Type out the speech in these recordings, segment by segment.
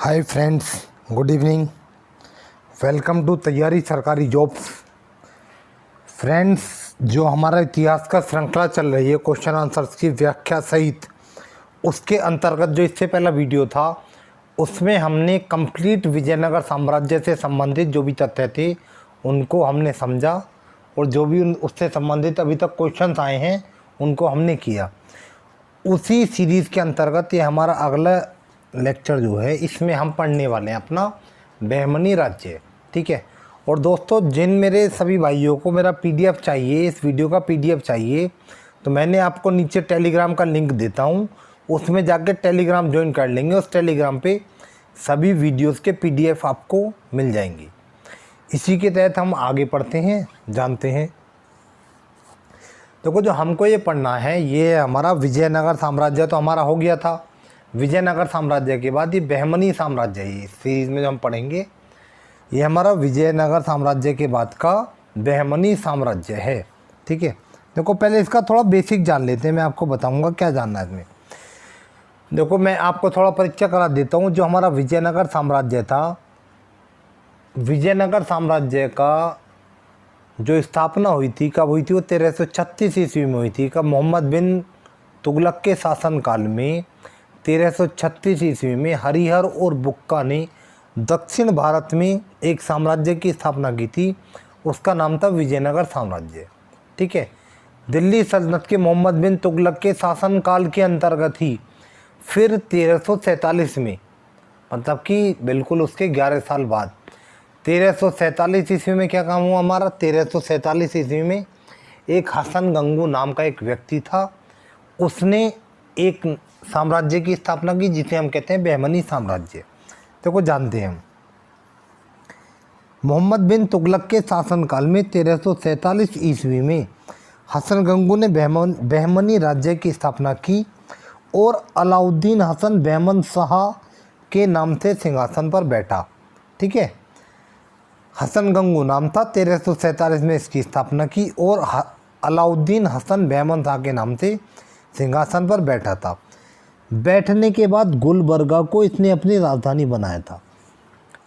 Hi friends, good evening. Welcome to तैयारी सरकारी jobs. Friends, जो हमारा इतिहास का श्रृंखला चल रही है क्वेश्चन आंसर्स की व्याख्या सहित, उसके अंतर्गत जो इससे पहला वीडियो था उसमें हमने कंप्लीट विजयनगर साम्राज्य से संबंधित जो भी तथ्य थे उनको हमने समझा और जो भी उससे संबंधित अभी तक क्वेश्चंस आए हैं उनको हमने किया। उसी सीरीज़ के अंतर्गत ये हमारा अगला लेक्चर जो है इसमें हम पढ़ने वाले हैं अपना बहमनी राज्य। ठीक है। और दोस्तों, जिन मेरे सभी भाइयों को मेरा पीडीएफ चाहिए, इस वीडियो का पीडीएफ चाहिए, तो मैंने आपको नीचे टेलीग्राम का लिंक देता हूँ, उसमें जाके टेलीग्राम ज्वाइन कर लेंगे। उस टेलीग्राम पे सभी वीडियोस के पीडीएफ आपको मिल जाएंगे। इसी के तहत हम आगे पढ़ते हैं, जानते हैं। देखो, जो हमको ये पढ़ना है ये हमारा विजयनगर साम्राज्य तो हमारा हो गया था। विजयनगर साम्राज्य के बाद ये बहमनी साम्राज्य है, इस सीरीज़ में जो हम पढ़ेंगे ये हमारा विजयनगर साम्राज्य के बाद का बहमनी साम्राज्य है। ठीक है। देखो, पहले इसका थोड़ा बेसिक जान लेते हैं। मैं आपको बताऊंगा क्या जानना है इसमें। देखो, मैं आपको थोड़ा परिचय करा देता हूँ। जो हमारा विजयनगर साम्राज्य था, विजयनगर साम्राज्य का जो स्थापना हुई थी, कब हुई थी? वो 1336 ईस्वी में हुई थी। कब? मोहम्मद बिन तुगलक के शासनकाल में 1336 ईस्वी में हरिहर और बुक्का ने दक्षिण भारत में एक साम्राज्य की स्थापना की थी। उसका नाम था विजयनगर साम्राज्य। ठीक है। दिल्ली सल्तनत के मोहम्मद बिन तुगलक के शासनकाल के अंतर्गत ही फिर 1347 में, मतलब कि बिल्कुल उसके 11 साल बाद 1347 ईस्वी में क्या काम हुआ हमारा? 1347 ईस्वी में एक हसन गंगू नाम का एक व्यक्ति था, उसने एक साम्राज्य की स्थापना की जिसे हम कहते हैं बहमनी साम्राज्य। देखो, जानते हैं हम। मोहम्मद बिन तुगलक के शासनकाल में 1347 ईस्वी में हसन गंगू ने बहमनी राज्य की स्थापना की और अलाउद्दीन हसन बहमन शाह के नाम से सिंहासन पर बैठा। ठीक है। हसन गंगू नाम था, 1347 में इसकी स्थापना की और अलाउद्दीन हसन बहमन शाह के नाम से सिंहासन पर बैठा था। बैठने के बाद गुलबर्गा को इसने अपनी राजधानी बनाया था।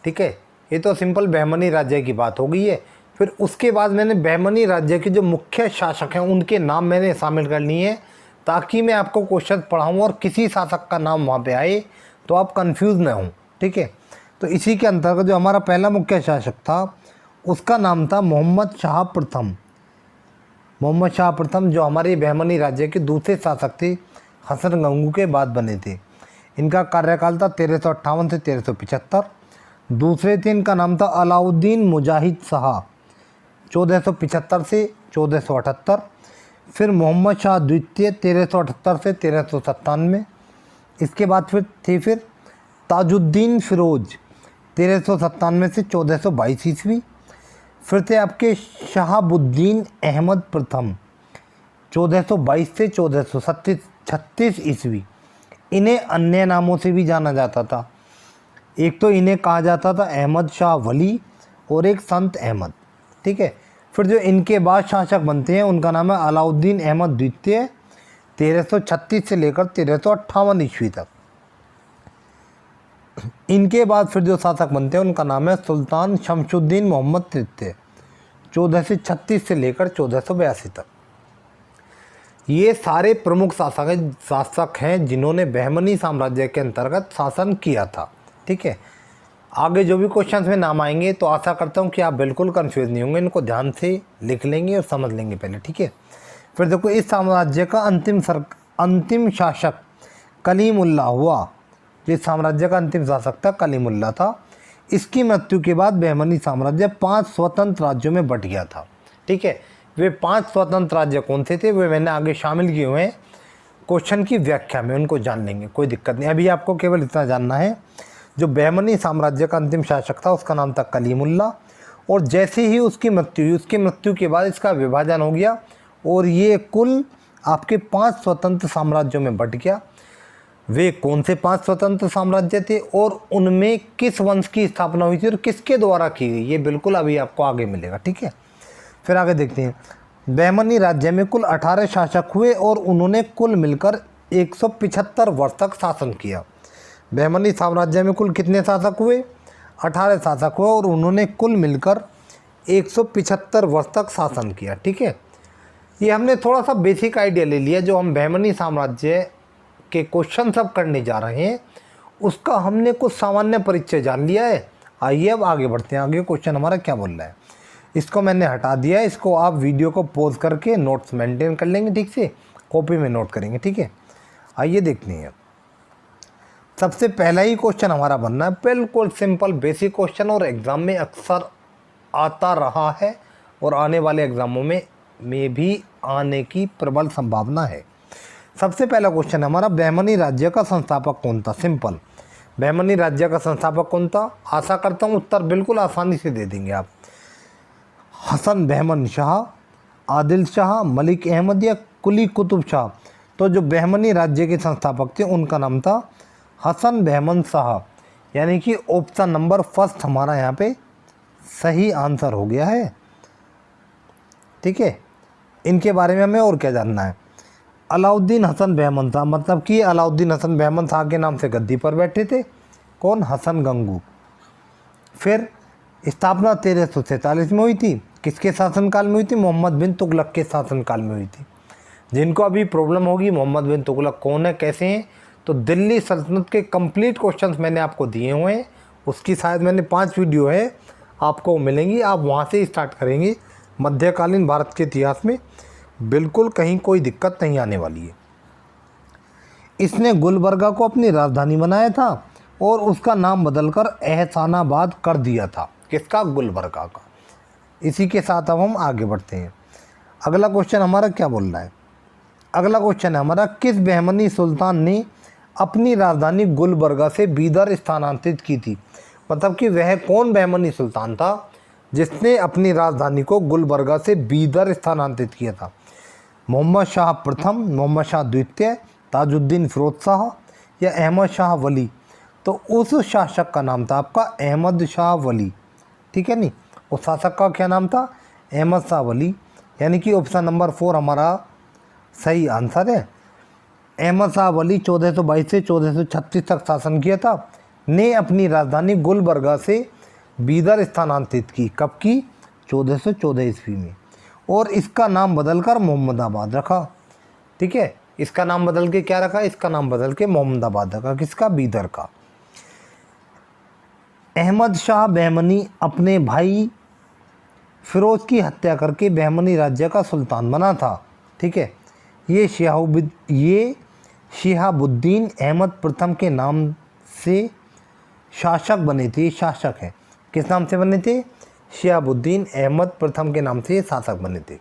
ठीक है। ये तो सिंपल बहमनी राज्य की बात हो गई है। फिर उसके बाद मैंने बहमनी राज्य के जो मुख्य शासक हैं उनके नाम मैंने शामिल कर लिए हैं, ताकि मैं आपको क्वेश्चन पढ़ाऊँ और किसी शासक का नाम वहाँ पे आए तो आप कंफ्यूज न हों। ठीक है। तो इसी के अंतर्गत जो हमारा पहला मुख्य शासक था उसका नाम था मोहम्मद शाह प्रथम। मोहम्मद शाह प्रथम जो हमारे बहमनी राज्य के दूसरे शासक थे, हसन गंगू के बाद बने थे। इनका कार्यकाल था 1358 से 1375। दूसरे थे, इनका नाम था अलाउद्दीन मुजाहिद शाह, 1475 से 1478। फिर मोहम्मद शाह द्वितीय, 1378 से 1397। इसके बाद फिर ताजुद्दीन फिरोज, 1397 से 1422 ईस्वी। फिर थे आपके शहाबुद्दीन अहमद प्रथम, 1422 से 1436 ईस्वी। इन्हें अन्य नामों से भी जाना जाता था। एक तो इन्हें कहा जाता था अहमद शाह वली और एक संत अहमद। ठीक है। फिर जो इनके बाद शासक बनते हैं उनका नाम है अलाउद्दीन अहमद द्वितीय, 1336 से लेकर 1358 ईस्वी तक। इनके बाद फिर जो शासक बनते हैं उनका नाम है सुल्तान शमशुद्दीन मोहम्मद तृतीय, 1436 से लेकर 1482 तक। ये सारे प्रमुख शासक हैं जिन्होंने बहमनी साम्राज्य के अंतर्गत शासन किया था। ठीक है। आगे जो भी क्वेश्चंस में नाम आएंगे तो आशा करता हूँ कि आप बिल्कुल कंफ्यूज नहीं होंगे, इनको ध्यान से लिख लेंगे और समझ लेंगे पहले। ठीक है। फिर देखो, इस साम्राज्य का अंतिम शासक कलीमुल्ला हुआ। इस साम्राज्य का अंतिम शासक था कलीमुल्ला था। इसकी मृत्यु के बाद बहमनी साम्राज्य 5 स्वतंत्र राज्यों में बट गया था। ठीक है। वे 5 स्वतंत्र राज्य कौन से थे वे मैंने आगे शामिल किए हुए हैं क्वेश्चन की व्याख्या में, उनको जान लेंगे, कोई दिक्कत नहीं। अभी आपको केवल इतना जानना है, जो बहमनी साम्राज्य का अंतिम शासक था उसका नाम था कलीमुल्ला, और जैसे ही उसकी मृत्यु हुई, उसकी मृत्यु के बाद इसका विभाजन हो गया और ये कुल आपके 5 स्वतंत्र साम्राज्यों में बट गया। वे कौन से 5 स्वतंत्र साम्राज्य थे और उनमें किस वंश की स्थापना हुई थी और किसके द्वारा की गई, ये बिल्कुल अभी आपको आगे मिलेगा। ठीक है। फिर आगे देखते हैं। बहमनी राज्य में कुल 18 शासक हुए और उन्होंने कुल मिलकर 175 वर्ष तक शासन किया। बहमनी साम्राज्य में कुल कितने शासक हुए? 18 शासक हुए और उन्होंने कुल मिलकर 175 वर्ष तक शासन किया। ठीक है, ये हमने थोड़ा सा बेसिक आइडिया ले लिया। जो हम बहमनी साम्राज्य के क्वेश्चन सब करने जा रहे हैं उसका हमने कुछ सामान्य परिचय जान लिया है। आइए अब आगे बढ़ते हैं। आगे क्वेश्चन हमारा क्या बोल रहा है, इसको मैंने हटा दिया है। इसको आप वीडियो को पॉज करके नोट्स मेंटेन कर लेंगे, ठीक से कॉपी में नोट करेंगे। ठीक है, आइए देखते हैं। सबसे पहला ही क्वेश्चन हमारा बनना है बिल्कुल सिंपल बेसिक क्वेश्चन, और एग्ज़ाम में अक्सर आता रहा है और आने वाले एग्ज़ामों में भी आने की प्रबल संभावना है। सबसे पहला क्वेश्चन हमारा, बहमनी राज्य का संस्थापक कौन था? सिंपल, बहमनी राज्य का संस्थापक कौन था? आशा करता हूँ उत्तर बिल्कुल आसानी से दे देंगे आप। हसन बहमन शाह, आदिल शाह, मलिक अहमद या कुली कुतुब शाह? तो जो बहमनी राज्य के संस्थापक थे उनका नाम था हसन बहमन शाह, यानी कि ऑप्शन नंबर फर्स्ट हमारा यहाँ पे सही आंसर हो गया है। ठीक है, इनके बारे में हमें और क्या जानना है। अलाउद्दीन हसन बहमन शाह, मतलब कि अलाउद्दीन हसन बहमन शाह के नाम से गद्दी पर बैठे थे कौन? हसन गंगू। फिर स्थापना 1347 में हुई थी, किसके शासनकाल में हुई थी? मोहम्मद बिन तुगलक के शासनकाल में हुई थी। जिनको अभी प्रॉब्लम होगी मोहम्मद बिन तुगलक कौन है, कैसे हैं, तो दिल्ली सल्तनत के कंप्लीट क्वेश्चंस मैंने आपको दिए हुए हैं। उसकी शायद मैंने 5 वीडियो है आपको मिलेंगी, आप वहाँ से स्टार्ट करेंगे। मध्यकालीन भारत के इतिहास में बिल्कुल कहीं कोई दिक्कत नहीं आने वाली है। इसने गुलबर्गा को अपनी राजधानी बनाया था और उसका नाम बदलकर एहसानाबाद कर दिया था। किसका? गुलबर्गा का। इसी के साथ अब हम आगे बढ़ते हैं। अगला क्वेश्चन हमारा क्या बोल रहा है? अगला क्वेश्चन है हमारा, किस बहमनी सुल्तान ने अपनी राजधानी गुलबर्गा से बीदर स्थानांतरित की थी? मतलब कि वह कौन बहमनी सुल्तान था जिसने अपनी राजधानी को गुलबर्गा से बीदर स्थानांतरित किया था? मोहम्मद शाह प्रथम, मोहम्मद शाह द्वितीय, ताजुद्दीन फिरोज शाह या अहमद शाह वली? तो उस शासक का नाम था आपका अहमद शाह वली। ठीक है नहीं, उस शासक का क्या नाम था? अहमद शाह वली, यानी कि ऑप्शन नंबर 4 हमारा सही आंसर है। अहमद शाह वली 1422 से 1436 तक शासन किया था, ने अपनी राजधानी गुलबर्गा से बीदर स्थानांतरित की। कब की? 1414 ईस्वी में, और इसका नाम बदलकर मोहम्मदाबाद रखा। ठीक है, इसका नाम बदल के क्या रखा? इसका नाम बदल के मोहम्मदाबाद रखा। किसका? बीदर का। अहमद शाह बहमनी अपने भाई फिरोज की हत्या करके बहमनी राज्य का सुल्तान बना था। ठीक है, ये शिहाबुद्दीन अहमद प्रथम के नाम से शासक बने थे। शासक है, किस नाम से बने थे? शिहाबुद्दीन अहमद प्रथम के नाम से शासक बने थे।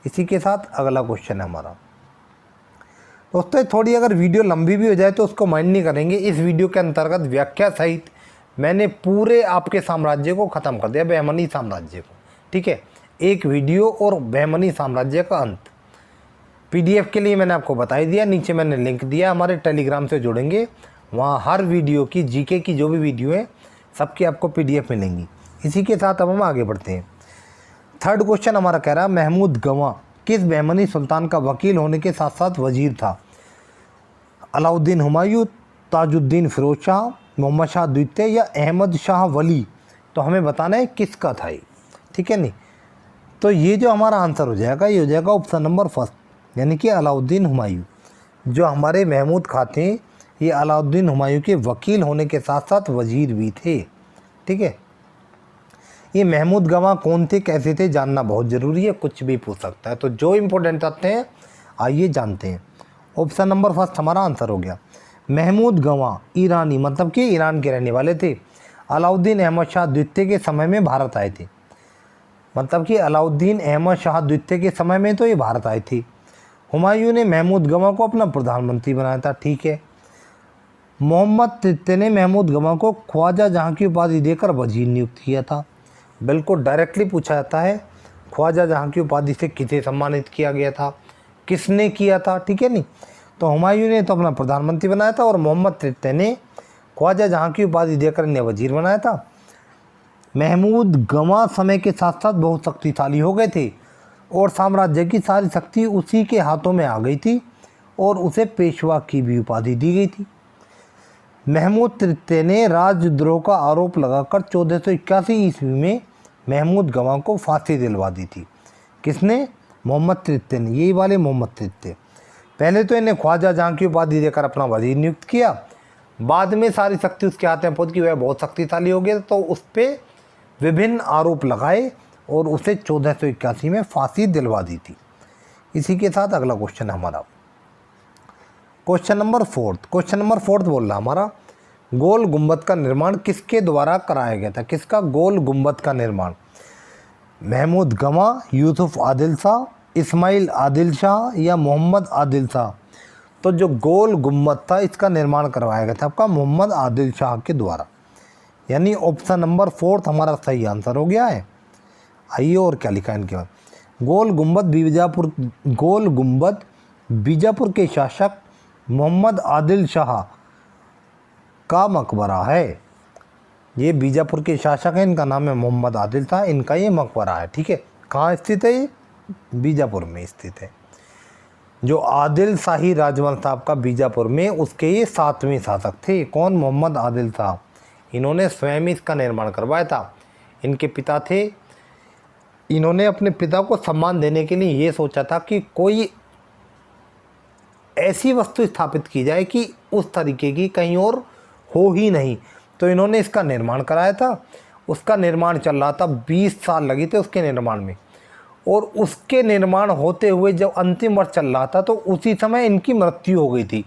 इसी के साथ अगला क्वेश्चन है हमारा। दोस्तों थोड़ी अगर वीडियो लंबी भी हो जाए तो उसको माइंड नहीं करेंगे। इस वीडियो के अंतर्गत व्याख्या सहित मैंने पूरे आपके साम्राज्य को ख़त्म कर दिया, बहमनी साम्राज्य को। ठीक है, एक वीडियो और बहमनी साम्राज्य का अंत। PDF के लिए मैंने आपको बता ही दिया, नीचे मैंने लिंक दिया, हमारे टेलीग्राम से जुड़ेंगे, वहाँ हर वीडियो की GK की जो भी वीडियो है सबकी आपको PDF मिलेंगी। इसी के साथ अब हम आगे बढ़ते हैं। थर्ड क्वेश्चन हमारा कह रहा है, महमूद गवां किस बहमनी सुल्तान का वकील होने के साथ साथ वजीर था? अलाउद्दीन हुमायूं, ताजुद्दीन फिरोज शाह, मोहम्मद शाह द्वितीय या अहमद शाह वली? तो हमें बताना है किसका था ये। ठीक है नहीं, तो ये जो हमारा आंसर हो जाएगा ये हो जाएगा ऑप्शन नंबर फर्स्ट, यानी कि अलाउद्दीन हुमायूं। जो हमारे महमूद खां थे ये अलाउद्दीन हुमायूं के वकील होने के साथ साथ वजीर भी थे। ठीक है, ये महमूद गवां कौन थे, कैसे थे, जानना बहुत ज़रूरी है, कुछ भी पूछ सकता है। तो जो इम्पोर्टेंट आते हैं आइए जानते हैं। ऑप्शन नंबर फर्स्ट हमारा आंसर हो गया। महमूद गवां ईरानी, मतलब कि ईरान के रहने वाले थे। अलाउद्दीन अहमद शाह द्वितीय के समय में भारत आए थे, मतलब कि अलाउद्दीन अहमद शाह द्वितीय के समय में तो ये भारत आए थे। हुमायूं ने महमूद गवां को अपना प्रधानमंत्री बनाया था। ठीक है, मोहम्मद तृतीय ने महमूद गवां को ख्वाजा जहां की उपाधि देकर वजीर नियुक्त किया था। बिल्कुल डायरेक्टली पूछा जाता है, ख्वाजा जहां की उपाधि से किसे सम्मानित किया गया था, किसने किया था? ठीक है नहीं, तो हुमायूं ने तो अपना प्रधानमंत्री बनाया था और मोहम्मद तृतीय ने ख्वाजा जहां की उपाधि देकर इन्हें वजीर बनाया था। महमूद गवां समय के साथ साथ बहुत शक्तिशाली हो गए थे और साम्राज्य की सारी शक्ति उसी के हाथों में आ गई थी और उसे पेशवा की भी उपाधि दी गई थी। महमूद तृतीय ने राजद्रोह का आरोप लगाकर 1481 ईस्वी में महमूद गवाह को फांसी दिलवा दी थी। किसने? मोहम्मद तृतीय ने, यही वाले मोहम्मद तृतीय। पहले तो इन्हें ख्वाजा जहाँ की उपाधि देकर अपना वजीर नियुक्त किया, बाद में सारी शक्ति उसके हाथ में पहुंच गई, वह बहुत शक्तिशाली हो गया, तो उस पर विभिन्न आरोप लगाए और उसे 1481 में फांसी दिलवा दी थी। इसी के साथ अगला क्वेश्चन है हमारा क्वेश्चन नंबर फोर्थ बोल रहा हमारा, गोल गुंबद का निर्माण किसके द्वारा कराया गया था? किसका गोल गुंबद का निर्माण? महमूद गवाह, यूसुफ आदिल शाह, इस्माइल आदिल शाह या मोहम्मद आदिल शाह? तो जो गोल गुंबद था इसका निर्माण करवाया गया था आपका मोहम्मद आदिल शाह के द्वारा, यानी ऑप्शन नंबर 4 हमारा सही आंसर हो गया है। आइए और क्या लिखा है इनके बाद, गोल गुंबद बीजापुर के शासक मोहम्मद आदिल शाह का मकबरा है। ये बीजापुर के शासक हैं, इनका नाम है मोहम्मद आदिल शाह, इनका ये मकबरा है। ठीक है, कहाँ स्थित है? ये बीजापुर में स्थित है। जो आदिल शाही राजवंश था आपका बीजापुर में, उसके ये 7वें शासक थे। कौन? मोहम्मद आदिल शाह। इन्होंने स्वयं इसका निर्माण करवाया था। इनके पिता थे, इन्होंने अपने पिता को सम्मान देने के लिए ये सोचा था कि कोई ऐसी वस्तु स्थापित की जाए कि उस तरीके की कहीं और हो ही नहीं, तो इन्होंने इसका निर्माण कराया था। उसका निर्माण चल रहा था, 20 साल लगे थे उसके निर्माण में, और उसके निर्माण होते हुए जब अंतिम वर्ष चल रहा था तो उसी समय इनकी मृत्यु हो गई थी।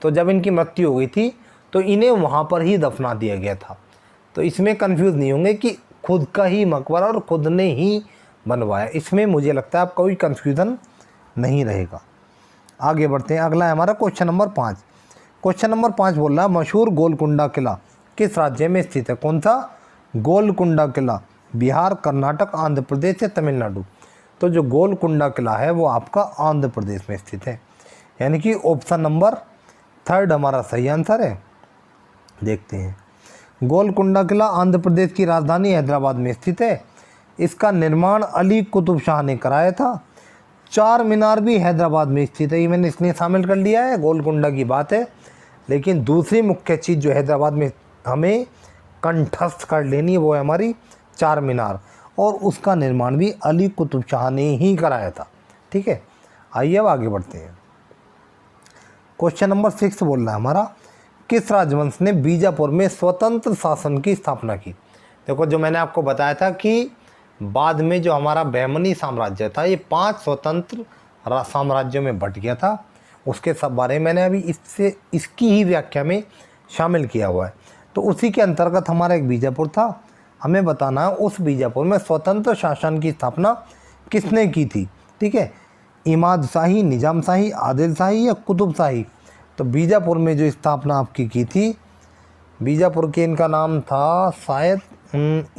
तो जब इनकी मृत्यु हो गई थी तो इन्हें वहाँ पर ही दफना दिया गया था। तो इसमें कंफ्यूज नहीं होंगे कि खुद का ही मकबरा और खुद ने ही बनवाया, इसमें मुझे लगता है आपका कोई कन्फ्यूज़न नहीं रहेगा। आगे बढ़ते हैं, अगला है हमारा क्वेश्चन नंबर 5। क्वेश्चन नंबर 5 बोल रहा है, मशहूर गोलकुंडा किला किस राज्य में स्थित है? कौन सा? गोलकुंडा किला बिहार, कर्नाटक, आंध्र प्रदेश या तमिलनाडु? तो जो गोलकुंडा किला है वो आपका आंध्र प्रदेश में स्थित है, यानी कि ऑप्शन नंबर 3 हमारा सही आंसर है। देखते हैं, गोलकुंडा किला आंध्र प्रदेश की राजधानी हैदराबाद में स्थित है। इसका निर्माण अली कुतुब शाह ने कराया था। चार मीनार भी हैदराबाद में स्थित है, ये मैंने इसलिए शामिल कर लिया है, गोलकुंडा की बात है, लेकिन दूसरी मुख्य चीज़ जो हैदराबाद में हमें कंठस्थ कर लेनी है वो है हमारी चार मीनार, और उसका निर्माण भी अली कुतुब शाह ने ही कराया था। ठीक है, आइए अब आगे बढ़ते हैं। क्वेश्चन नंबर 6 बोल रहा है हमारा, किस राजवंश ने बीजापुर में स्वतंत्र शासन की स्थापना की? देखो, जो मैंने आपको बताया था कि बाद में जो हमारा बहमनी साम्राज्य था ये 5 स्वतंत्र साम्राज्यों में बट गया था, उसके सब बारे में मैंने अभी इसकी ही व्याख्या में शामिल किया हुआ है। तो उसी के अंतर्गत हमारा एक बीजापुर था, हमें बताना है उस बीजापुर में स्वतंत्र शासन की स्थापना किसने की थी। ठीक है, इमाद शाही, निजाम शाही, आदिल शाही या कुतुब शाही? तो बीजापुर में जो स्थापना आपकी की थी, बीजापुर के इनका नाम था शायद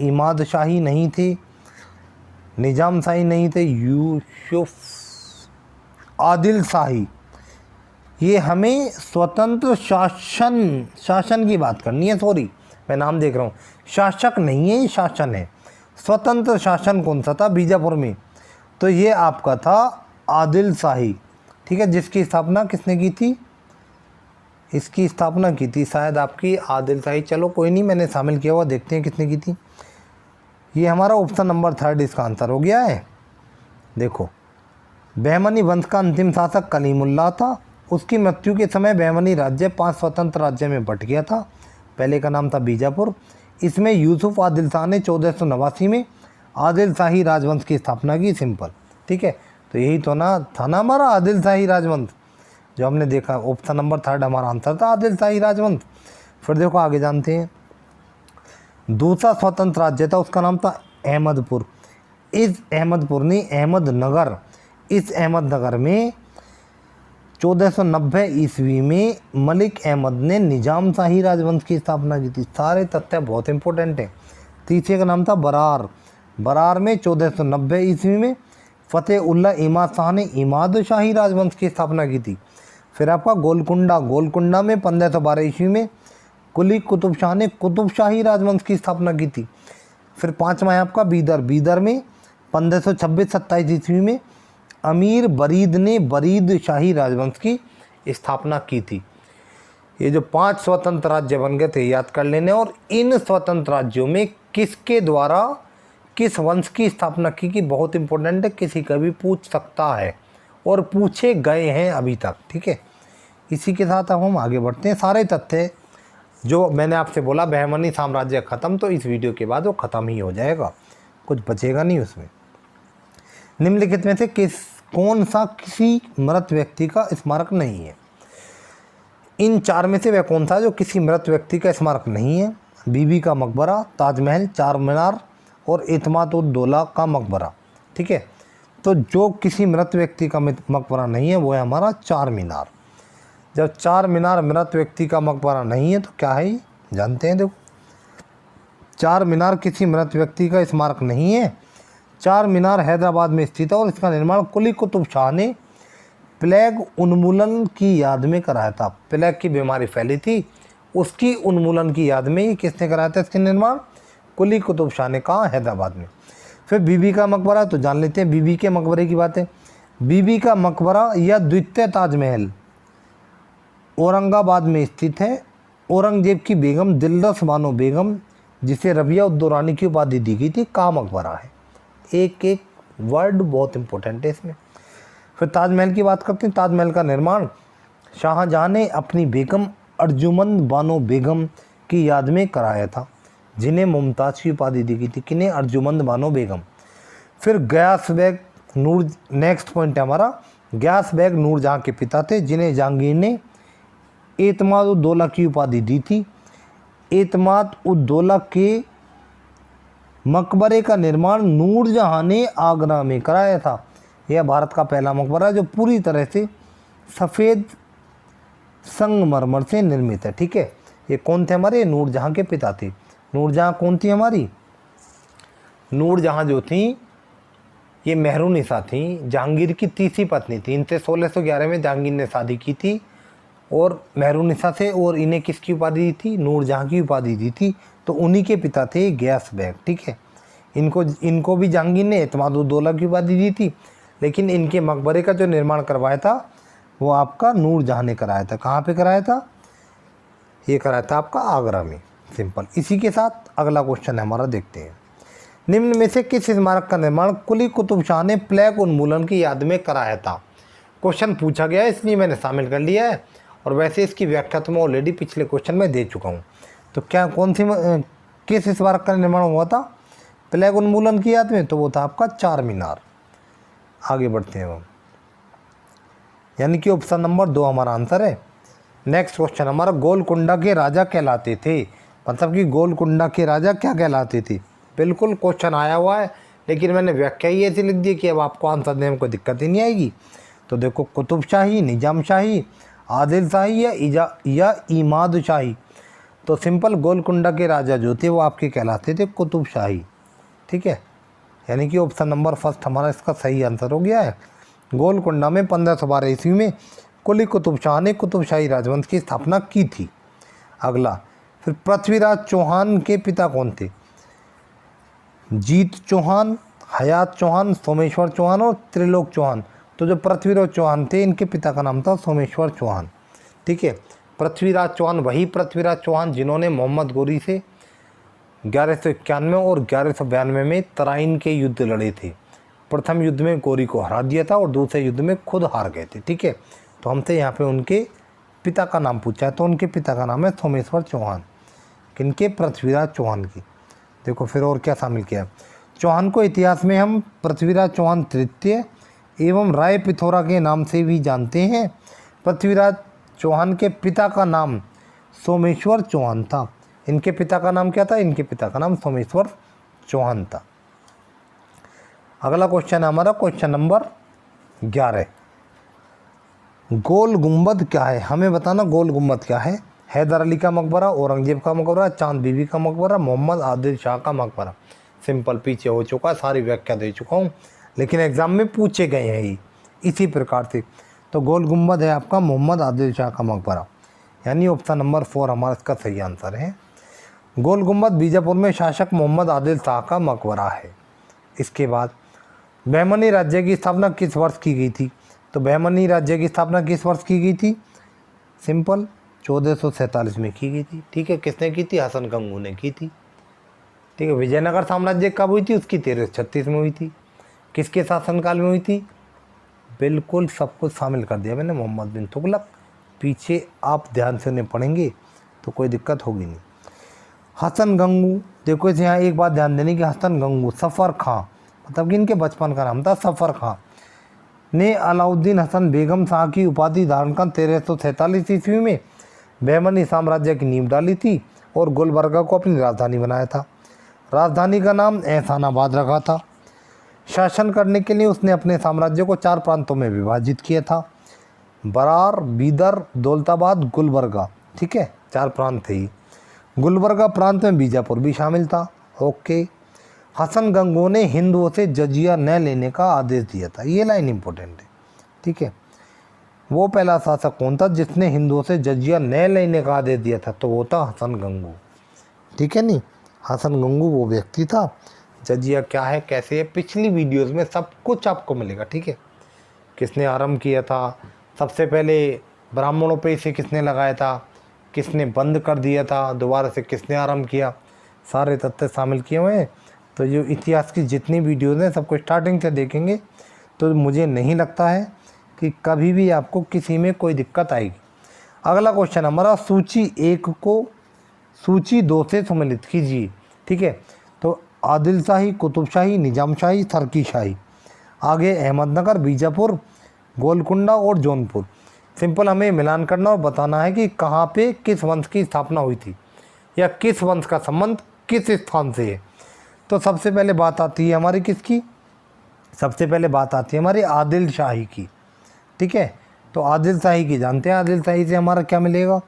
इमाद शाही नहीं थी, निजाम शाही नहीं थे, यूसुफ आदिल शाही। ये हमें स्वतंत्र शासन की बात करनी है, सॉरी मैं नाम देख रहा हूँ, शासक नहीं है, शासन है। स्वतंत्र शासन कौन सा था बीजापुर में? तो ये आपका था आदिल शाही। ठीक है, जिसकी स्थापना किसने की थी? इसकी स्थापना की थी शायद आपकी आदिल शाही। चलो कोई नहीं, मैंने शामिल किया हुआ, देखते हैं किसने की थी। ये हमारा ऑप्शन नंबर 3 इसका आंसर हो गया है। देखो, बहमनी वंश का अंतिम शासक कलीमुल्लाह था। उसकी मृत्यु के समय बहमनी राज्य 5 स्वतंत्र राज्य में बट गया था। पहले का नाम था बीजापुर। इसमें यूसुफ आदिल शाह ने 1489 में आदिल शाही राजवंश की स्थापना की, सिंपल। ठीक है, तो यही तो ना था ना हमारा आदिल शाही राजवंश जो हमने देखा। ऑप्शन नंबर 3 हमारा आंसर था आदिल शाही राजवंश। फिर देखो आगे जानते हैं, दूसरा स्वतंत्र राज्य था, उसका नाम था अहमदपुर। इस अहमदपुर ने अहमदनगर, इस अहमदनगर में 1490 ईस्वी में मलिक अहमद ने निजाम शाही राजवंश की स्थापना की थी। सारे तथ्य बहुत इंपॉर्टेंट हैं। तीसरे का नाम था बरार। बरार में 1490 ईस्वी में फतेह उल्लाह इमाद शाह ने इमाद शाही राजवंश की स्थापना की थी। फिर आपका गोलकुंडा, गोलकुंडा में 1512 ईस्वी में कुली कुतुब शाह ने कुतुब शाही राजवंश की स्थापना की थी। फिर पाँचवा है आपका बीदर। बीदर में 1526-27 ईस्वी में अमीर बरीद ने बरीद शाही राजवंश की स्थापना की थी। ये जो 5 स्वतंत्र राज्य बन गए थे याद कर लेने, और इन स्वतंत्र राज्यों में किसके द्वारा किस वंश की स्थापना की बहुत इंपॉर्टेंट है, किसी का भी पूछ सकता है और पूछे गए हैं अभी तक। ठीक है, इसी के साथ अब हम आगे बढ़ते हैं। सारे तथ्य जो मैंने आपसे बोला बहमनी साम्राज्य ख़त्म, तो इस वीडियो के बाद वो ख़त्म ही हो जाएगा, कुछ बचेगा नहीं उसमें। निम्नलिखित में से कौन सा किसी मृत व्यक्ति का स्मारक नहीं है? इन 4 में से वह कौन सा जो किसी मृत व्यक्ति का स्मारक नहीं है? बीबी का मकबरा, ताजमहल, चार मीनार और एतमाद-उद-दौला का मकबरा। ठीक है, तो जो किसी मृत व्यक्ति का मकबरा नहीं है वो है हमारा चार मीनार। जब चार मीनार मृत व्यक्ति का मकबरा नहीं है तो क्या है जानते हैं। देखो, चार मीनार किसी मृत व्यक्ति का स्मारक नहीं है। चार मीनार हैदराबाद में स्थित है और इसका निर्माण कुली कुतुब शाह ने प्लेग उन्मूलन की याद में कराया था। प्लेग की बीमारी फैली थी, उसकी उन्मूलन की याद में किसने कराया था इसके निर्माण? कुली कुतुब शाह ने कहा, हैदराबाद में। फिर बीबी का मकबरा तो जान लेते हैं, बीबी के मकबरे की बात है। बीबी का मकबरा या द्वितीय ताजमहल औरंगाबाद में स्थित है। औरंगजेब की बेगम दिलरस बानो बेगम, जिसे रबिया उद दौरानी की उपाधि दी गई थी, का मकबरा है। एक एक वर्ड बहुत इंपॉर्टेंट है इसमें। फिर ताजमहल की बात करते हैं। ताजमहल का निर्माण शाहजहाँ ने अपनी बेगम अर्जुमंद बानो बेगम की याद में कराया था, जिन्हें मुमताज़ की उपाधि दी गई थी। किन्हें? अर्जुमंद बानो बेगम। फिर गयास बेग नूर, नेक्स्ट पॉइंट है हमारा, गयास बेग नूरजहाँ के पिता थे, जिन्हें जहांगीर ने एतमाद-उद-दौला की उपाधि दी थी। एतमाद-उद-दौला के मकबरे का निर्माण नूरजहाँ ने आगरा में कराया था। यह भारत का पहला मकबरा जो पूरी तरह से सफ़ेद संगमरमर से निर्मित है। ठीक है, ये कौन थे हमारे? नूरजहाँ के पिता थे। नूरजहाँ कौन थी हमारी? नूरजहाँ जो थी ये मेहरुनिसा थी, जहांगीर की तीसरी पत्नी थी। इनसे 1611 में जहांगीर ने शादी की थी और मेहरुनिसा से, और इन्हें किसकी उपाधि दी थी? नूरजहाँ की उपाधि दी थी। तो उन्हीं के पिता थे गयास बेग। ठीक है, इनको भी जहांगीर ने एतमाद-उद-दौला की उपाधि दी थी, लेकिन इनके मकबरे का जो निर्माण करवाया था वो आपका नूरजहाँ ने कराया था। कहाँ पे कराया था? ये कराया था आपका आगरा में। सिंपल। इसी के साथ अगला क्वेश्चन है हमारा, देखते हैं। निम्न में से किस स्मारक का निर्माण कुली कुतुब शाह ने प्लेग उन्मूलन की याद में कराया था? क्वेश्चन पूछा गया है इसलिए मैंने शामिल कर लिया है, और वैसे इसकी व्याख्या तो मैं ऑलरेडी पिछले क्वेश्चन में दे चुका हूँ। तो क्या किस स्मारक का निर्माण हुआ था प्लेग उन्मूलन की याद में? तो वो था आपका चार मीनार। आगे बढ़ते हैं हम, यानी कि ऑप्शन नंबर 2 हमारा आंसर है। नेक्स्ट क्वेश्चन हमारा, गोलकुंडा के राजा कहलाते थे, मतलब कि गोलकुंडा के राजा क्या कहलाते थे? बिल्कुल क्वेश्चन आया हुआ है, लेकिन मैंने व्याख्या ही ऐसी लिख दी कि अब आपको आंसर देने में कोई दिक्कत ही नहीं आएगी। तो देखो, कुतुब शाही, निजाम शाही, आदिल शाही या इमाद शाही। तो सिंपल, गोलकुंडा के राजा जो थे वो आपके कहलाते थे कुतुब शाही। ठीक है, यानी कि ऑप्शन नंबर फर्स्ट हमारा इसका सही आंसर हो गया है। गोलकुंडा में 1512 ईस्वी में कुली कुतुब शाह ने कुतुब शाही राजवंश की स्थापना की थी। अगला, फिर पृथ्वीराज चौहान के पिता कौन थे? जीत चौहान, हयात चौहान, सोमेश्वर चौहान और त्रिलोक चौहान। तो जो पृथ्वीराज चौहान थे इनके पिता का नाम था सोमेश्वर चौहान। ठीक है, पृथ्वीराज चौहान वही पृथ्वीराज चौहान जिन्होंने मोहम्मद गोरी से 1191 और 1192 में तराइन के युद्ध लड़े थे। प्रथम युद्ध में गोरी को हरा दिया था और दूसरे युद्ध में खुद हार गए थे। ठीक है, तो हमसे यहाँ पे उनके पिता का नाम पूछा है, तो उनके पिता का नाम है सोमेश्वर चौहान। किनके? पृथ्वीराज चौहान की। देखो फिर और क्या शामिल किया, चौहान को इतिहास में हम पृथ्वीराज चौहान तृतीय एवं राय पिथौरा के नाम से भी जानते हैं। पृथ्वीराज चौहान के पिता का नाम सोमेश्वर चौहान था। इनके पिता का नाम क्या था? इनके पिता का नाम सोमेश्वर चौहान था। अगला क्वेश्चन है हमारा क्वेश्चन नंबर 11। गोल गुंबद क्या है? हमें बताना गोल गुंबद क्या है। हैदर अली का मकबरा, औरंगजेब का मकबरा, चांद बीबी का मकबरा, मोहम्मद आदिल शाह का मकबरा। सिंपल, पीछे हो चुका, सारी व्याख्या दे चुका हूँ, लेकिन एग्जाम में पूछे गए हैं ही इसी प्रकार से। तो गोल गुंबद है आपका मोहम्मद आदिल शाह का मकबरा, यानी ऑप्शन नंबर 4 हमारा इसका सही आंसर है। गोल गुंबद बीजापुर में शासक मोहम्मद आदिल शाह का मकबरा है। इसके बाद बहमनी राज्य की स्थापना किस वर्ष की गई थी? तो बहमनी राज्य की स्थापना किस वर्ष की गई थी? सिंपल, 1447 में की गई थी। ठीक है, किसने की थी? हसन गंगू ने की थी। ठीक है, विजयनगर साम्राज्य कब हुई थी? उसकी 1336 में हुई थी। किसके शासनकाल में हुई थी? बिल्कुल सब कुछ शामिल कर दिया मैंने, मोहम्मद बिन तुगलक। पीछे आप ध्यान से उन्हें पढ़ेंगे तो कोई दिक्कत होगी नहीं। हसन गंगू, देखो इसे यहाँ एक बात ध्यान देनी कि हसन गंगू सफ़र खां, मतलब कि इनके बचपन का नाम था सफ़र खां, ने अलाउद्दीन हसन बेगम शाह की उपाधि धारण कर 1347 ईस्वी में बहमनी साम्राज्य की नींव डाली थी और गुलबर्गा को अपनी राजधानी बनाया था। राजधानी का नाम एहसानाबाद रखा था। शासन करने के लिए उसने अपने साम्राज्य को 4 प्रांतों में विभाजित किया था, बरार, बीदर, दौलताबाद, गुलबर्गा। ठीक है, 4 प्रांत थे। गुलबर्गा प्रांत में बीजापुर भी शामिल था। ओके। हसन गंगू ने हिंदुओं से जजिया न लेने का आदेश दिया था, ये लाइन इंपॉर्टेंट है। ठीक है, वो पहला शासक कौन था जिसने हिंदुओं से जजिया न लेने का आदेश दिया था? तो वो था हसन गंगू। ठीक है नहीं, हसन गंगू वो व्यक्ति था। जजिया क्या है, कैसे है, पिछली वीडियोस में सब कुछ आपको मिलेगा। ठीक है, किसने आरंभ किया था, सबसे पहले ब्राह्मणों पे इसे किसने लगाया था, किसने बंद कर दिया था, दोबारा से किसने आरंभ किया, सारे तथ्य शामिल किए हुए हैं। तो जो इतिहास की जितनी वीडियोस हैं सबको स्टार्टिंग से देखेंगे तो मुझे नहीं लगता है कि कभी भी आपको किसी में कोई दिक्कत आएगी। अगला क्वेश्चन हमारा, सूची 1 को सूची 2 से सम्मिलित कीजिए। ठीक है, तो आदिल शाही, कुतुब शाही, निजाम शाही, सरकी शाही, आगे अहमदनगर, बीजापुर, गोलकुंडा और जौनपुर। सिंपल हमें मिलान करना और बताना है कि कहाँ पे किस वंश की स्थापना हुई थी या किस वंश का संबंध किस स्थान से है। तो सबसे पहले बात आती है हमारी किसकी? सबसे पहले बात आती है हमारी आदिल शाही की। ठीक है, तो आदिल शाही की जानते हैं, आदिल शाही से हमारा क्या मिलेगा?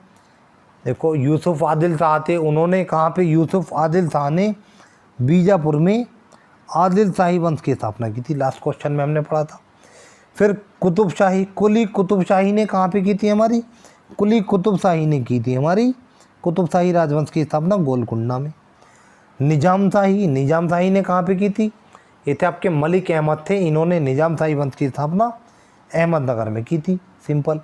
देखो, यूसुफ आदिल शाह थे, उन्होंने कहाँ पे? यूसुफ आदिल शाह ने बीजापुर में आदिल शाही वंश की स्थापना की थी। लास्ट क्वेश्चन में हमने पढ़ा था। फिर कुतुब शाही, कुली कुतुब शाही ने कहाँ पे की थी हमारी? कुली कुतुब शाही ने की थी हमारी कुतुब शाही राजवंश की स्थापना गोलकुंडा में। निजाम शाही, निजाम शाही ने कहाँ पे की थी? ये थे आपके मलिक अहमद थे, इन्होंने निजाम शाही वंश की स्थापना अहमदनगर में की थी। सिंपल।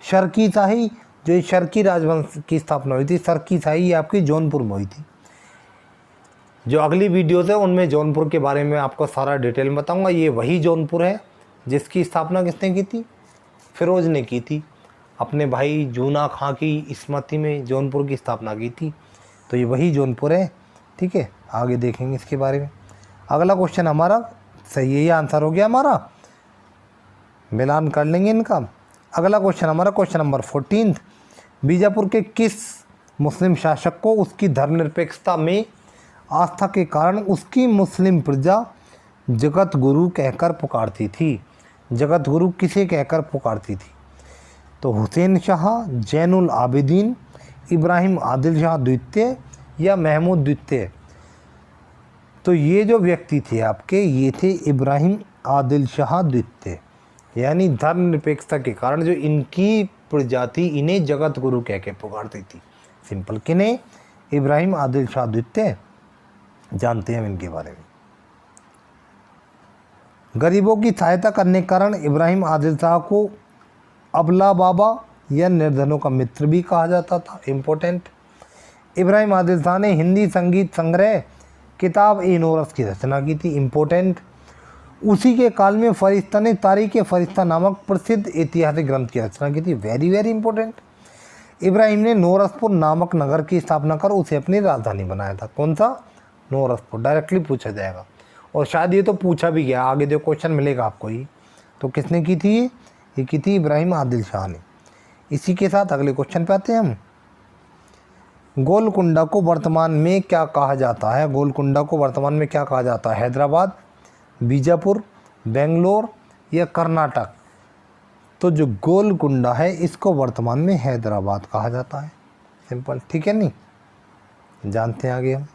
शर्की शाही, जो शर्की राजवंश की स्थापना हुई थी, शर्की शाही आपकी जौनपुर में हुई थी। जो अगली वीडियोज़ है उनमें जौनपुर के बारे में आपको सारा डिटेल में बताऊंगा। ये वही जौनपुर है जिसकी स्थापना किसने की थी? फिरोज ने की थी, अपने भाई जूना खां की स्मृति में जौनपुर की स्थापना की थी। तो ये वही जौनपुर है। ठीक है, आगे देखेंगे इसके बारे में। अगला क्वेश्चन हमारा सही है, ये आंसर हो गया हमारा, मिलान कर लेंगे इनका। अगला क्वेश्चन हमारा क्वेश्चन नंबर 14, बीजापुर के किस मुस्लिम शासक को उसकी धर्मनिरपेक्षता में आस्था के कारण उसकी मुस्लिम प्रजा जगत गुरु कहकर पुकारती थी? जगत गुरु किसे कहकर पुकारती थी? तो हुसैन शाह, जैनुल आबिदीन, इब्राहिम आदिल शाह द्वितीय या महमूद द्वितीय? तो ये जो व्यक्ति थे आपके, ये थे इब्राहिम आदिल शाह द्वितीय। यानी धर्मनिरपेक्षता के कारण जो इनकी प्रजाति इन्हें जगत गुरु कह के पुकारती थी। सिंपल। किन्हें? इब्राहिम आदिल शाह द्वितीय। जानते हैं हम इनके बारे में। गरीबों की सहायता करने के कारण इब्राहिम आदिल शाह को अबला बाबा या निर्धनों का मित्र भी कहा जाता था। इम्पोर्टेंट। इब्राहिम आदिल शाह ने हिंदी संगीत संग्रह किताब ए नूरस की रचना की थी। इम्पोर्टेंट। उसी के काल में फरिश्ता ने तारीख फरिश्ता नामक प्रसिद्ध ऐतिहासिक ग्रंथ की रचना की थी। Very very important. इब्राहिम ने नौरसपुर नामक नगर की स्थापना कर उसे अपनी राजधानी बनाया था। कौन सा? नौरसपुर। डायरेक्टली पूछा जाएगा और शायद ये तो पूछा भी गया, आगे जो क्वेश्चन मिलेगा आपको ही। तो किसने की थी? ये की थी इब्राहिम आदिल शाह ने। इसी के साथ अगले क्वेश्चन पे आते हैं हम। गोलकुंडा को वर्तमान में क्या कहा जाता है? गोलकुंडा को वर्तमान में क्या कहा जाता है? हैदराबाद, बीजापुर, बेंगलोर या कर्नाटक? तो जो गोलकुंडा है इसको वर्तमान में हैदराबाद कहा जाता है। सिंपल। ठीक है नहीं? जानते हैं आगे हम।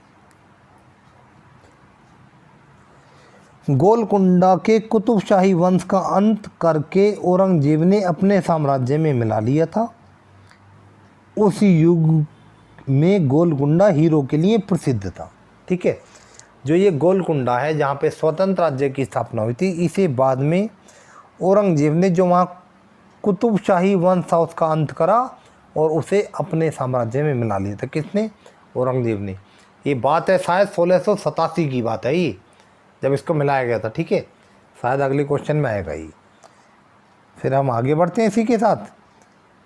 गोलकुंडा के कुतुबशाही वंश का अंत करके औरंगजेब ने अपने साम्राज्य में मिला लिया था। उस युग में गोलकुंडा हीरो के लिए प्रसिद्ध था। ठीक है, जो ये गोलकुंडा है जहाँ पे स्वतंत्र राज्य की स्थापना हुई थी, इसे बाद में औरंगजेब ने जो वहाँ कुतुबशाही वंश था उसका अंत करा और उसे अपने साम्राज्य में मिला लिया था। किसने? औरंगजेब ने। ये बात है शायद 1687 की बात है ये, जब इसको मिलाया गया था। ठीक है, शायद अगले क्वेश्चन में आएगा ये। फिर हम आगे बढ़ते हैं इसी के साथ।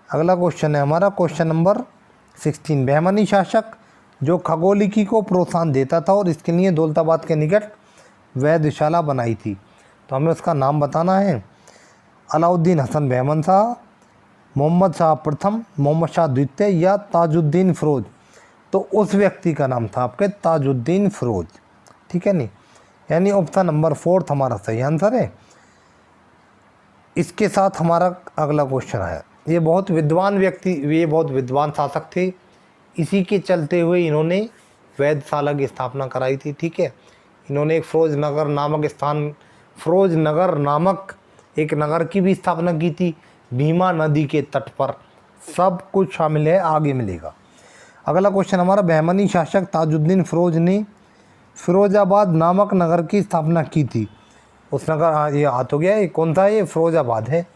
अगला क्वेश्चन है हमारा क्वेश्चन नंबर 16। बहमनी शासक जो खगोलिकी को प्रोत्साहन देता था और इसके लिए दौलताबाद के निकट वैधशाला बनाई थी, तो हमें उसका नाम बताना है। अलाउद्दीन हसन बहमन शाह, मोहम्मद शाह प्रथम, मोहम्मद शाह द्वितीय या ताजुद्दीन फ़िरोज़। तो उस व्यक्ति का नाम था आपके ताजुद्दीन फ़िरोज़। ठीक है नहीं, यानी ऑप्शन नंबर 4 हमारा सही आंसर है। इसके साथ हमारा अगला क्वेश्चन आया। ये बहुत विद्वान व्यक्ति, ये बहुत विद्वान शासक थे। इसी के चलते हुए इन्होंने वैधशाला की स्थापना कराई थी। ठीक है, इन्होंने एक फ़िरोज़नगर नामक एक नगर की भी स्थापना की थी, भीमा नदी के तट पर। सब कुछ शामिल है, आगे मिलेगा। अगला क्वेश्चन हमारा, बहमनी शासक ताजुद्दीन फ़िरोज़ ने फ़िरोज़ाबाद नामक नगर की स्थापना की थी। उस नगर, ये हाथ हो गया, ये कौन था? ये फ़िरोज़ाबाद है।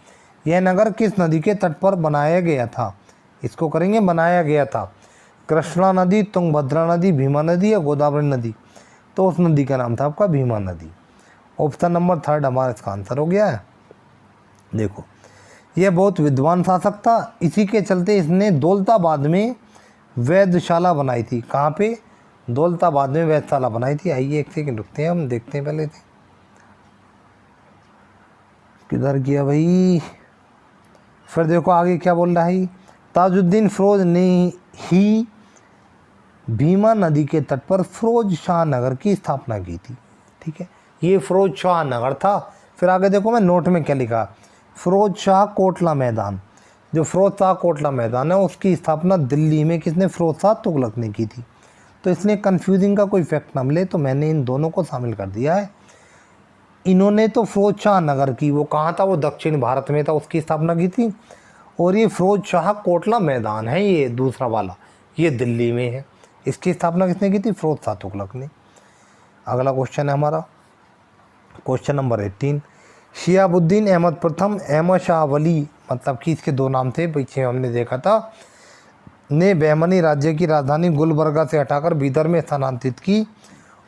यह नगर किस नदी के तट पर बनाया गया था? इसको करेंगे बनाया गया था। कृष्णा नदी, तुंगभद्रा नदी, भीमा नदी या गोदावरी नदी? तो उस नदी का नाम था आपका भीमा नदी। ऑप्शन नंबर 3 हमारा इसका आंसर हो गया है। देखो, यह बहुत विद्वान शासक था। इसी के चलते इसने दौलताबाद में वैधशाला बनाई थी। कहाँ पे? दौलताबाद में वैधशाला बनाई थी। आइए एक सेकंड रुकते हैं, हम देखते हैं पहले थे किधर गया भाई। फिर देखो आगे क्या बोल रहा है। ताजुद्दीन फ़िरोज़ ने ही भीमा नदी के तट पर फ़िरोज़ शाह नगर की स्थापना की थी। ठीक है, ये फ़िरोज़ शाह नगर था। फिर आगे देखो मैं नोट में क्या लिखा, फ़िरोज़ शाह कोटला मैदान। जो फ़िरोज़ शाह कोटला मैदान है उसकी स्थापना दिल्ली में किसने? फ़िरोज़ शाह तुगलक ने की थी। तो इसलिए कन्फ्यूजिंग का कोई फैक्ट ना मिले तो मैंने इन दोनों को शामिल कर दिया है। इन्होंने तो फ़िरोज़ शाह नगर की, वो कहाँ था? वो दक्षिण भारत में था, उसकी स्थापना की थी। और ये फ़िरोज़ शाह कोटला मैदान है, ये दूसरा वाला, ये दिल्ली में है। इसकी स्थापना किसने की थी? फ़िरोज़ शाह तुगलक ने। अगला क्वेश्चन है हमारा क्वेश्चन नंबर 18। शिहाबुद्दीन अहमद प्रथम, अहमद शाह वली, मतलब कि इसके 2 नाम थे, पीछे हमने देखा था, ने बहमनी राज्य की राजधानी गुलबर्गा से हटाकर बीदर में स्थानांतरित की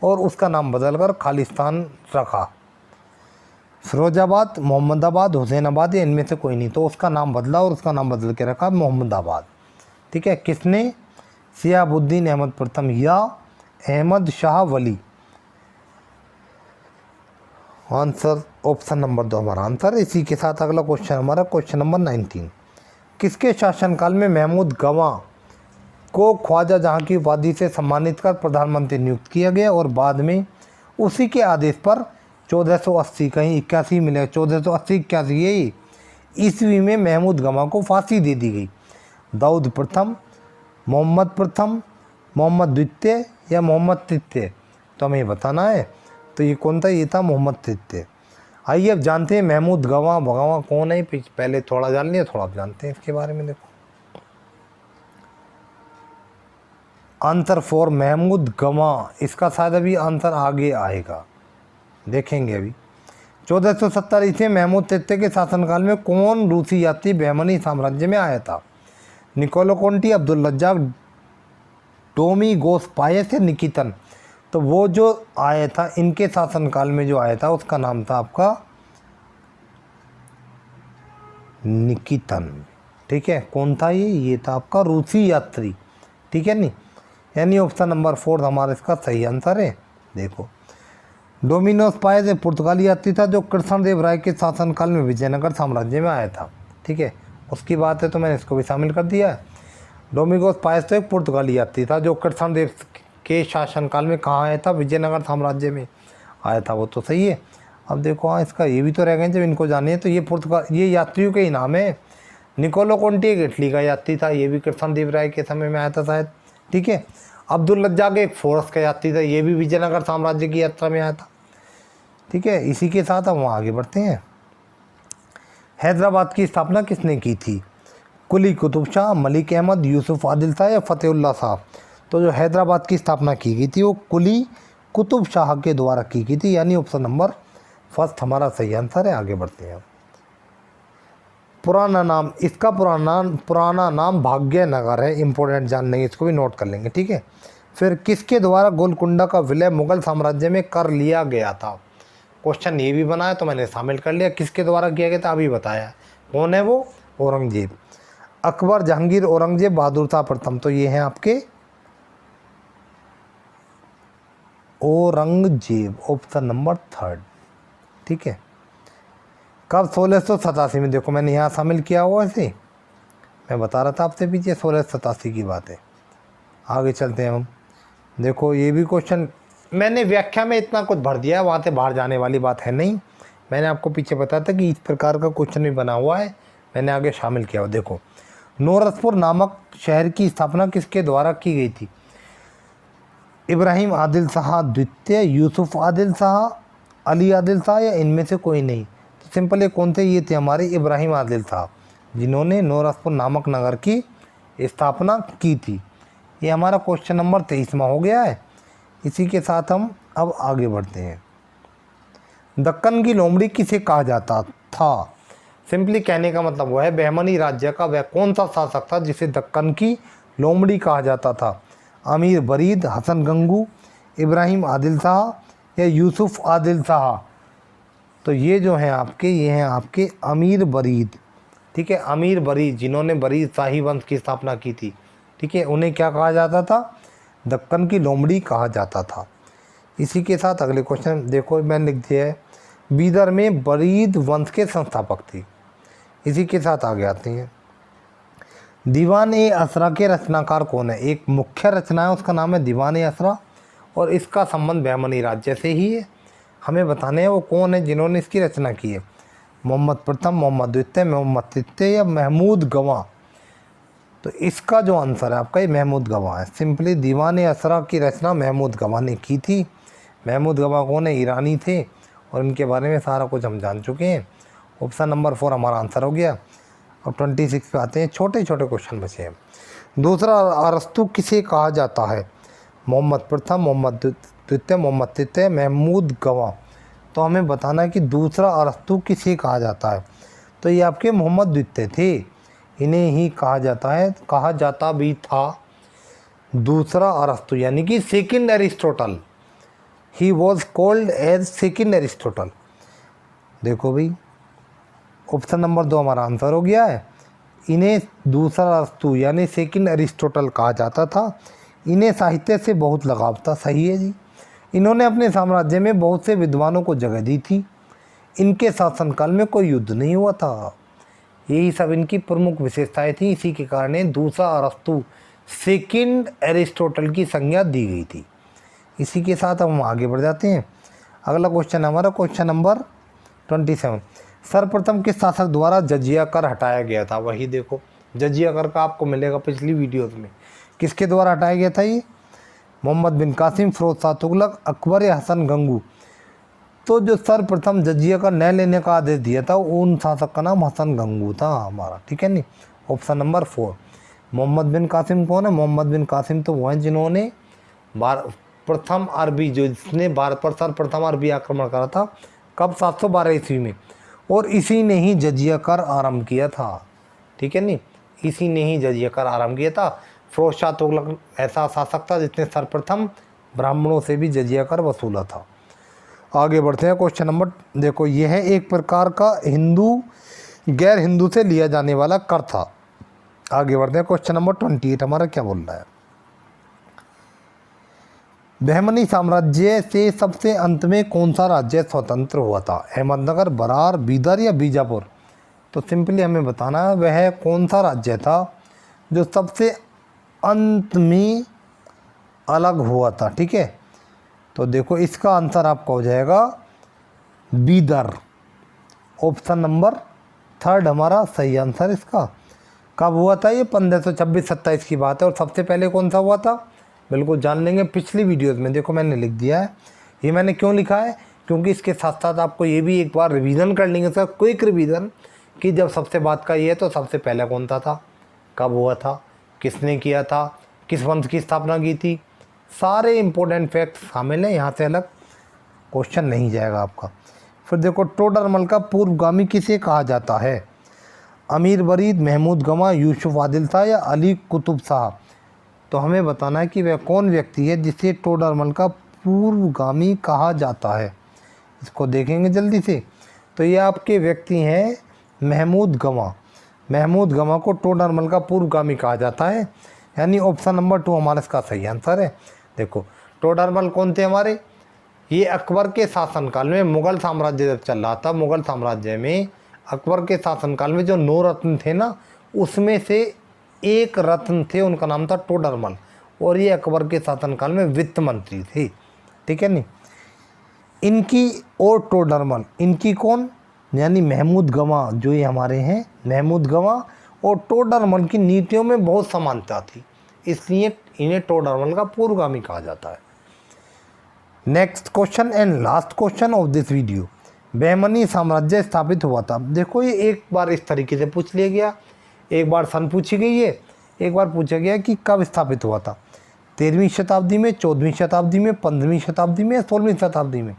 और उसका नाम बदलकर खालिस्तान रखा। फ़िरोज़ाबाद, मोहम्मदाबाद, हुसैनाबाद या इनमें से कोई नहीं। तो उसका नाम बदला और उसका नाम बदल के रखा मोहम्मदाबाद। ठीक है, किसने? शिहाबुद्दीन अहमद प्रथम या अहमद शाह वली। आंसर ऑप्शन नंबर 2 हमारा आंसर। इसी के साथ अगला क्वेश्चन हमारा क्वेश्चन नंबर 19। किसके शासनकाल में महमूद गवां को ख्वाजा जहां की उपाधि से सम्मानित कर प्रधानमंत्री नियुक्त किया गया और बाद में उसी के आदेश पर 1480, कहीं 81 मिले, 1480-81 यही ईस्वी में महमूद गवां को फांसी दे दी गई? दाऊद प्रथम, मोहम्मद प्रथम, मोहम्मद द्वितीय या मोहम्मद तृतीय? तो हमें बताना है। तो ये कौन था? ये था मोहम्मद तृतीय। आइए अब जानते हैं महमूद गवां कौन है। पहले थोड़ा जान लिया, थोड़ा आप जानते हैं इसके बारे में। देखो आंसर 4 महमूद गवां, इसका शायद अभी आंसर आगे आएगा, देखेंगे अभी। 1470 ईस्वी महमूद तृतीय के शासनकाल में कौन रूसी यात्री बहमनी साम्राज्य में आया था? निकोलो कोंटी, अब्दुल रज्जाक, डोमिगोस पायस या निकितन? तो वो जो आया था इनके शासनकाल में, जो आया था उसका नाम था आपका निकितन। ठीक है, कौन था ये था आपका रूसी यात्री। ठीक है नहीं, यानी ऑप्शन नंबर 4 हमारा इसका सही आंसर है। देखो, डोमिनोस पायस एक पुर्तगाली यात्री था जो कृष्णदेव राय के शासनकाल में विजयनगर साम्राज्य में आया था। ठीक है, उसकी बात है तो मैंने इसको भी शामिल कर दिया है। डोमिगोस पायस तो एक पुर्तगाली यात्री था जो कृष्णदेव के शासनकाल में कहाँ आया था? विजयनगर साम्राज्य में आया था, वो तो सही है। अब देखो हाँ, इसका ये भी तो रह गए जब इनको जानिए। तो ये यात्रियों के ही नाम है। निकोलो कोंटी एक इटली का यात्री था, ये भी कृष्णदेव राय के समय में आया था शायद। ठीक है, अब्दुल रज्जाक एक फोरस का यात्री था, ये भी विजयनगर साम्राज्य की यात्रा में आया था। ठीक है, इसी के साथ हम आगे बढ़ते हैं। हैदराबाद की स्थापना किसने की थी? कुली कुतुब शाह, मलिक अहमद, यूसुफ आदिल शाह या फ़तेहुल्लाह शाह? तो जो हैदराबाद की स्थापना की गई थी वो कुली कुतुब शाह के द्वारा की गई थी, यानी ऑप्शन नंबर 1 हमारा सही आंसर है। आगे बढ़ते हैं। पुराना नाम, इसका पुराना नाम भाग्यनगर है। इंपॉर्टेंट जान लेंगे, इसको भी नोट कर लेंगे, ठीक है। फिर किसके द्वारा गोलकुंडा का विलय मुगल साम्राज्य में कर लिया गया था? क्वेश्चन ये भी बनाया तो मैंने शामिल कर लिया। किसके द्वारा किया गया था अभी बताया। कौन है वो? औरंगजेब। अकबर, जहांगीर, औरंगजेब, बहादुर शाह प्रथम। तो ये हैं आपके औरंगजेब, ऑप्शन नंबर 3, ठीक है। कब? 1687 में। देखो मैंने यहाँ शामिल किया हुआ ऐसे, मैं बता रहा था आपसे पीछे 1687 की बात है। आगे चलते हैं हम। देखो ये भी क्वेश्चन मैंने व्याख्या में इतना कुछ भर दिया है, वहाँ से बाहर जाने वाली बात है नहीं। मैंने आपको पीछे बताया था कि इस प्रकार का क्वेश्चन भी बना हुआ है, मैंने आगे शामिल किया हुआ। देखो, नौरसपुर नामक शहर की स्थापना किसके द्वारा की गई थी? इब्राहिम आदिल शाह द्वितीय, यूसुफ आदिल शाह, अली आदिल शाह, या इनमें से कोई नहीं? तो सिंपल ये कौन थे? ये थे हमारे इब्राहिम आदिल शाह, जिन्होंने नौरसपुर नामक नगर की स्थापना की थी। ये हमारा क्वेश्चन नंबर 23वां हो गया है। इसी के साथ हम अब आगे बढ़ते हैं। दक्कन की लोमड़ी किसे कहा जाता था? सिंपली कहने का मतलब वो है, बहमनी राज्य का वह कौन सा शासक था जिसे दक्कन की लोमड़ी कहा जाता था? अमीर बरीद, हसन गंगू, इब्राहिम आदिल शाह, या यूसुफ आदिल शाह? तो ये जो हैं आपके, ये हैं आपके अमीर बरीद, ठीक है। अमीर बरीद, जिन्होंने बरीद शाही वंश की स्थापना की थी, ठीक है, उन्हें क्या कहा जाता था? दक्कन की लोमड़ी कहा जाता था। इसी के साथ अगले क्वेश्चन देखो, मैंने लिख दिया है, बीदर में बरीद वंश के संस्थापक थे। इसी के साथ आगे आते हैं। दीवान ए असरा के रचनाकार कौन है? एक मुख्य रचना है, उसका नाम है दीवान ए असरा, और इसका संबंध बहमनी राज्य से ही है। हमें बताने हैं वो कौन है जिन्होंने इसकी रचना की है। मोहम्मद प्रथम, मोहम्मद द्वितीय, मोहम्मद तृतीय, या महमूद गवाह? तो इसका जो आंसर है आपका ये महमूद गवाह है। सिंपली दीवान ए असरा की रचना महमूद गवाह ने की थी। महमूद गवाह कौन है? ईरानी थे, और इनके बारे में सारा कुछ हम जान चुके हैं। ऑप्शन नंबर 4 हमारा आंसर हो गया। अब 26 पे आते हैं, छोटे छोटे क्वेश्चन बचे हैं। दूसरा अरस्तु किसे कहा जाता है? मोहम्मद प्रथम, मोहम्मद द्वितीय, मोहम्मद तृतीय, महमूद गवाह? तो हमें बताना है कि दूसरा अरस्तु किसे कहा जाता है। तो ये आपके मोहम्मद द्वितीय थे, इन्हें ही कहा जाता है, कहा जाता भी था दूसरा अरस्तु, यानी कि second Aristotle. He was called as second Aristotle. देखो भाई, ऑप्शन नंबर 2 हमारा आंसर हो गया है। इन्हें दूसरा अरस्तु यानी सेकंड एरिस्टोटल कहा जाता था। इन्हें साहित्य से बहुत लगाव था। सही है जी। इन्होंने अपने साम्राज्य में बहुत से विद्वानों को जगह दी थी। इनके शासनकाल में कोई युद्ध नहीं हुआ था। यही सब इनकी प्रमुख विशेषताएं थी। इसी के कारण दूसरा अरस्तु सेकंड एरिस्टोटल की संज्ञा दी गई थी। इसी के साथ हम आगे बढ़ जाते हैं। अगला क्वेश्चन हमारा क्वेश्चन नंबर 27। सर्वप्रथम किस शासक द्वारा जजिया कर हटाया गया था? वही देखो, जजिया कर का आपको मिलेगा पिछली वीडियोस में। किसके द्वारा हटाया गया था ये? मोहम्मद बिन कासिम, फिरोज शाह तुगलक, अकबर, या हसन गंगू? तो जो सर्वप्रथम जजिया कर न लेने का आदेश दिया था उन शासक का नाम हसन गंगू था हमारा, ठीक है नहीं। Option number 4। मोहम्मद बिन कासिम कौन है? मोहम्मद बिन कासिम तो वो हैं जिन्होंने प्रथम अरबी, जो जिसने भारत पर सर्वप्रथम अरबी आक्रमण करा था, कब? 712 ईस्वी में। और इसी ने ही जजिया कर आरंभ किया था, ठीक है नहीं। इसी ने ही जजिया कर आरंभ किया था। फिरोज शाह तुगलक ऐसा शासक था जिसने सर्वप्रथम ब्राह्मणों से भी जजिया कर वसूला था। आगे बढ़ते हैं। क्वेश्चन नंबर देखो, यह है एक प्रकार का हिंदू गैर हिंदू से लिया जाने वाला कर था। आगे बढ़ते हैं। क्वेश्चन नंबर 28 हमारा क्या बोल रहा है? बहमनी साम्राज्य से सबसे अंत में कौन सा राज्य स्वतंत्र हुआ था? अहमदनगर, बरार, बीदर, या बीजापुर? तो सिंपली हमें बताना है वह कौन सा राज्य था जो सबसे अंत में अलग हुआ था, ठीक है। तो देखो इसका आंसर आपका हो जाएगा बीदर। ऑप्शन नंबर 3 हमारा सही आंसर इसका। कब हुआ था ये? 1526-27 की बात है। और सबसे पहले कौन सा हुआ था? बिल्कुल जान लेंगे पिछली वीडियोस में। देखो मैंने लिख दिया है। ये मैंने क्यों लिखा है? क्योंकि इसके साथ साथ आपको ये भी एक बार रिवीजन कर लेंगे, सर क्विक रिवीजन, कि जब सबसे बात का ये है तो सबसे पहले कौन सा था, कब हुआ था, किसने किया था, किस वंश की स्थापना की थी, सारे इंपॉर्टेंट फैक्ट्स शामिल हैं। यहाँ से अलग क्वेश्चन नहीं जाएगा आपका। फिर देखो, टोडरमल का पूर्वगामी किसे कहा जाता है? अमीर बरीद, महमूद गमा, यूसुफ आदिल शाह या अली कुतुब शाह। तो हमें बताना है कि वह कौन व्यक्ति है जिसे टोडरमल का पूर्वगामी कहा जाता है। इसको देखेंगे जल्दी से। तो ये आपके व्यक्ति हैं महमूद गमा। महमूद गमा को टोडरमल का पूर्वगामी कहा जाता है, यानी ऑप्शन नंबर 2 हमारा इसका सही आंसर है। देखो टोडरमल कौन थे हमारे, ये अकबर के शासनकाल में, मुग़ल साम्राज्य जब चल रहा था, मुग़ल साम्राज्य में अकबर के शासनकाल में जो 9 रत्न थे ना, उसमें से एक रत्न थे, उनका नाम था टोडरमल, और ये अकबर के शासनकाल में वित्त मंत्री थे। ठीक है नहीं, इनकी और टोडरमल, इनकी कौन, यानी महमूद गमा जो ये हमारे हैं, महमूद गमा और टोडरमल की नीतियों में बहुत समानता थी, इसलिए इन्हें टोडरमल का पूर्वगामी कहा जाता है। Next question and last question of this video, Bahmani साम्राज्य स्थापित हुआ था। देखो ये एक बार इस तरीके से पूछ लिया गया, एक बार सन पूछी गई है, एक बार पूछा गया कि कब स्थापित हुआ था, 13वीं शताब्दी में, 14वीं शताब्दी में, 15वीं शताब्दी में, 16वीं शताब्दी में।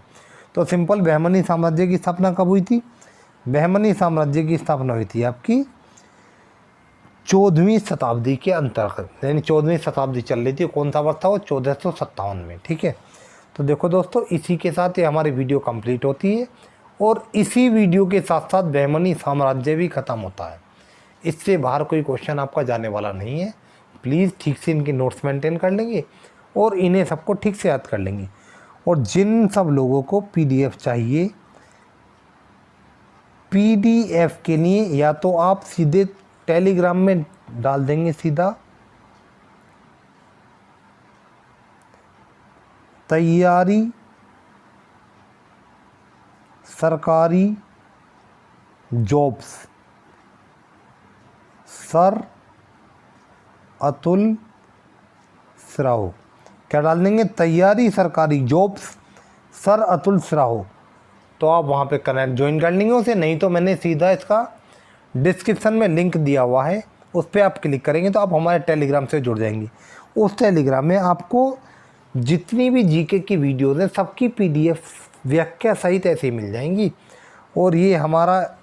तो सिंपल, बहमनी साम्राज्य की स्थापना कब हुई थी? बहमनी साम्राज्य की स्थापना हुई थी आपकी 14वीं शताब्दी के अंतर्गत, यानी 14वीं शताब्दी चल रही थी। कौन सा वर्ष था वो? 1457 में। ठीक है, तो देखो दोस्तों, इसी के साथ ये हमारी वीडियो कंप्लीट होती है, और इसी वीडियो के साथ साथ बहमनी साम्राज्य भी ख़त्म होता है। इससे बाहर कोई क्वेश्चन आपका जाने वाला नहीं है। प्लीज़ ठीक से इनके नोट्स मेंटेन कर लेंगे और इन्हें सबको ठीक से याद कर लेंगे। और जिन सब लोगों को पीडीएफ चाहिए, पीडीएफ के लिए या तो आप सीधे टेलीग्राम में डाल देंगे सीधा तैयारी सरकारी जॉब्स, सर अतुल सराहो। क्या डाल देंगे? तैयारी सरकारी जॉब्स, सर अतुल सराहो। तो आप वहाँ पे कनेक्ट ज्वाइन कर लेंगे उसे, नहीं तो मैंने सीधा इसका डिस्क्रिप्शन में लिंक दिया हुआ है, उस पर आप क्लिक करेंगे तो आप हमारे टेलीग्राम से जुड़ जाएंगे। उस टेलीग्राम में आपको जितनी भी जीके की वीडियोज़ हैं सबकी पीडीएफ व्याख्या सहित ऐसे ही मिल जाएंगी। और ये हमारा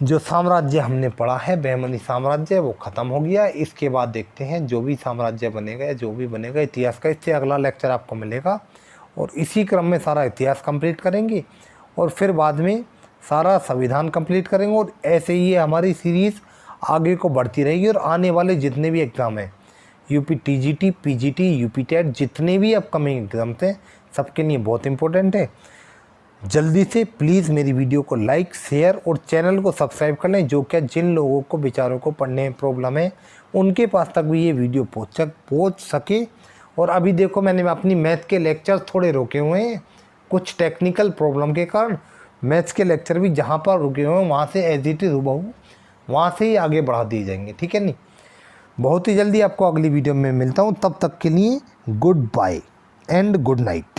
जो साम्राज्य हमने पढ़ा है, बहमनी साम्राज्य, वो ख़त्म हो गया। इसके बाद देखते हैं जो भी साम्राज्य बनेगा या जो भी बनेगा इतिहास का, इससे अगला लेक्चर आपको मिलेगा। और इसी क्रम में सारा इतिहास कंप्लीट करेंगे और फिर बाद में सारा संविधान कंप्लीट करेंगे। और ऐसे ही हमारी सीरीज़ आगे को बढ़ती रहेगी। और आने वाले जितने भी एग्ज़ाम हैं, UP TGT, PGT, UP TET, जितने भी अपकमिंग एग्ज़ाम्स हैं, सबके लिए बहुत इंपॉर्टेंट है। जल्दी से प्लीज़ मेरी वीडियो को लाइक, शेयर और चैनल को सब्सक्राइब कर लें। जो क्या जिन लोगों को बेचारों को पढ़ने में प्रॉब्लम है, उनके पास तक भी ये वीडियो पहुँच सके। और अभी देखो, मैंने अपनी मैथ के लेक्चर थोड़े रोके हुए हैं, कुछ टेक्निकल प्रॉब्लम के कारण। मैथ्स के लेक्चर भी जहाँ पर रुके हुए हैं वहाँ से एज इट इज़ हूबहू वहाँ से ही आगे बढ़ा दिए जाएंगे। ठीक है नहीं, बहुत ही जल्दी आपको अगली वीडियो में मिलता हूँ। तब तक के लिए goodbye and good night.